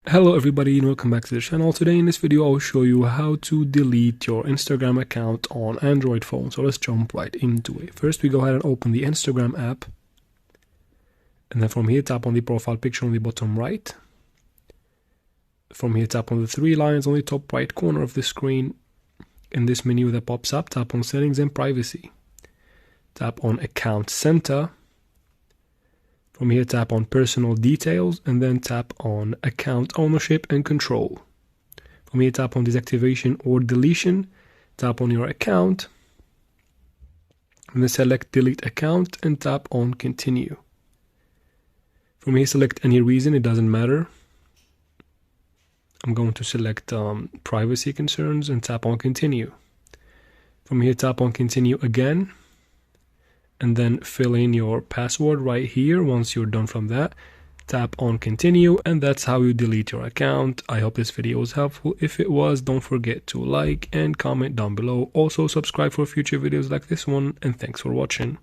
Hello everybody and welcome back to the channel. Today in this video I'll show you how to delete your Instagram account on Android phone. So let's jump right into it. First we go ahead and open the Instagram app, and then from here tap on the profile picture on the bottom right. From here tap on the three lines on the top right corner of the screen. In this menu that pops up, tap on settings and privacy. Tap on account center. From here, tap on personal details and then tap on account ownership and control. From here, tap on deactivation or deletion. Tap on your account and then select delete account and tap on continue. From here, select any reason, it doesn't matter. I'm going to select privacy concerns and tap on continue. From here, tap on continue again. And then fill in your password right here. Once you're done from that, tap on continue, and that's how you delete your account. I hope this video was helpful. If it was, don't forget to like and comment down below. Also subscribe for future videos like this one, and thanks for watching.